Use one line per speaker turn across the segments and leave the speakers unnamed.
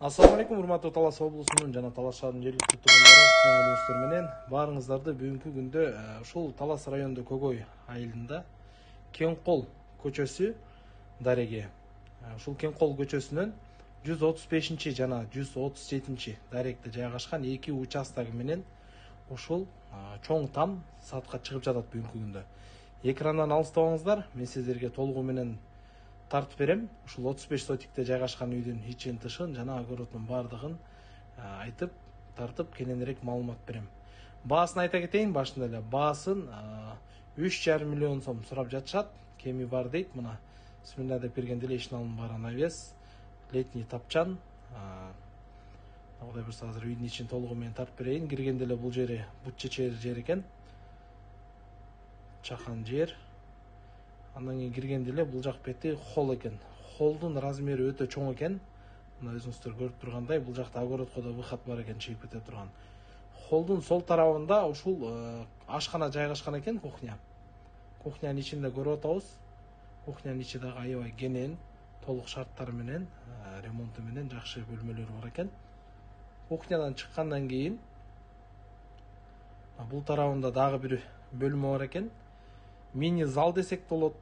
Assalamu алейкум, урматтуу Талас облусунун жана Талас шаарынын жергиликтүү тургундары менен баарыңыздарды бүгүнкү күндө ушул Талас районунда Көгөй айылында Кеңкол көчөсү дареге. Ушул Кеңкол көчөсүнөн 135 жана 137 даректе жайгашкан эки участогу менен ушул чоң там сатка чыгып жатат бүгүнкү күндө. Экрандан алыстабаңыздар, мен сиздерге толугу менен тартып берем. Ушул 35 сотикте жайгашкан үйдүн ичин тышын жана огородунун баардыгын айтып, тартып кененирээк маалымат берем. Баасын айта кетейин, башында эле баасын 3,5 миллион сом сурап жатышат. Кеми бар дейт, мына бисмилла деп киргенде эле ишин алынып бара навес, летний тапчан. Кудай буйрса азыр үйдүн ичин толугу менен тартып берейин. Киргенде эле бул жери бут чечер жер экен. Чакан жер. Андан кийин киргенде эле бул жак бети холл экен. Холдун размери өтө чоң экен. Мына өзүңүздөр көрүп тургандай, бул жакта огородко да выход бар экен, чыгып кете турган. Холдун сол тарабында ушул ашкана жайгашкан экен, кухня. Кухнянын ичинде көрүп атабыз. Кухнянын ичи дагы аябай кенен, толук шарттары менен, ремонту менен жакшы бөлмөлөрү бар экен. Кухнядан чыккандан кийин бул тарабында дагы бир бөлмө бар экен. Мини зал десек болот,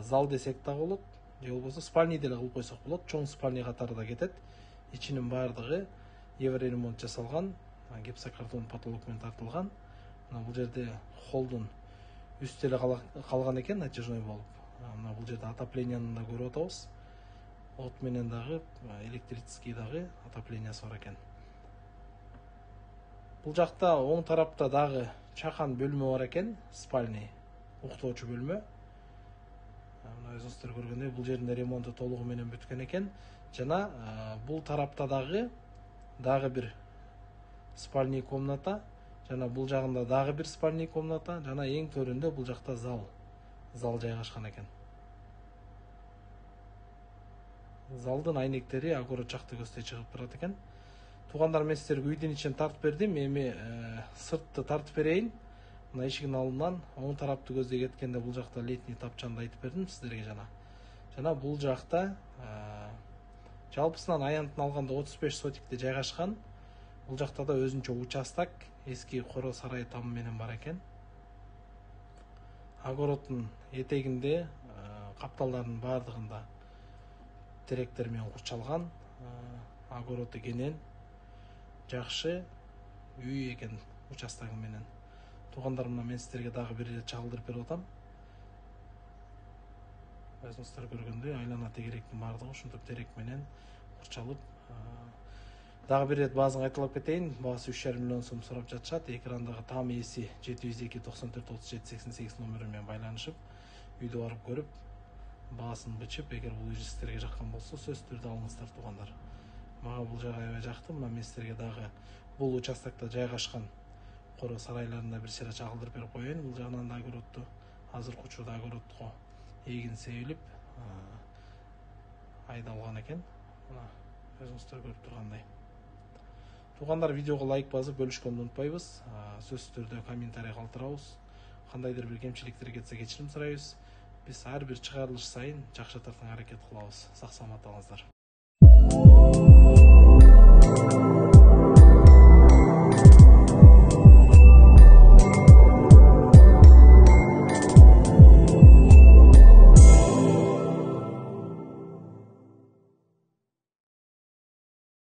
зал десек да болот, же болбосо спальни деле кылып койсок болот. Чоң спальни катары да кетет. Ичинин баардыгы евроремонт жасалган, гипсокартон потолок менен тартылган. Мына бул жерде холдун үстеле калган экен, натяжной болуп. Мына бул жерде отопленияны да көрүп атабыз. От менен дагы электрический дагы отоплениясы бар экен. Бул жакта оң тарапта дагы чакан бөлмө бар экен, спальни. Уктоочу бөлмө. Мына өзүңүздөр көргөндөй бул жеринде ремонту толугу менен бүткөн экен. Жана бул тарапта дагы бир спальный комната, жана бул жагында дагы бир спальный комната, жана эң төрүндө бул жакта зал жайгашкан экен. Залдын айнектери огород жакты көздөй чыгып турат экен. Туугандар, мен сиздерге үйдүн ичин тартып бердим. Эми сыртты тартып берейин. Мына ишигин алдынан оң тарапты көздөй кеткенде бул жакта летний тапчанды айтып бердим сиздерге жана бул жакта жалпысынан аянтын алганда 35 сотикте жайгашкан. Бул жакта да өзүнчө участок, эски коро сарай там менен бар экен. Огороддун этегинде капталдардын баардыгында теректер менен курчалган. Огороду кенен, жакшы үй экен участогу менен. Туугандар, мына мен сиздерге дагы бир ирет чагылдырып берип атам. Өзүңүздөр көргөндөй айлана тегеректин баардыгы ушинтип терек менен курчалып. Дагы бир ирет баазын кайталап кетейин. Баасы 3,5 миллион сом сурап жатышат. Экрандагы там ээси 702 94 37 88 номери менен байланышып, үйдү барып көрүп, баасын бычып, эгер бул үй сиздерге жаккан болсо, сөзсүз түрдө алыңыздар туугандар. Мага бул жагы аябай жакты. Мына мен сиздерге дагы бул участокто жайгашкан коро сарайларында бир сыйра чагылдырып берип коеюн. Бул жагынан да огородду азыркы учурда огородко эгин себилип айдалган экен. Мына өзүңүздөр көрүп тургандай. Туугандар, видеого лайк басып бөлүшкөндү унутпайбыз. Сөзсүз түрдө комментарий калтырабыз. Кандайдыр бир кемчиликтер кетсе кечирим сурайбыз. Биз ар бир чыгарылыш сайын жакшыртырга аракет кылабыз. Сак саламат болуңуздар.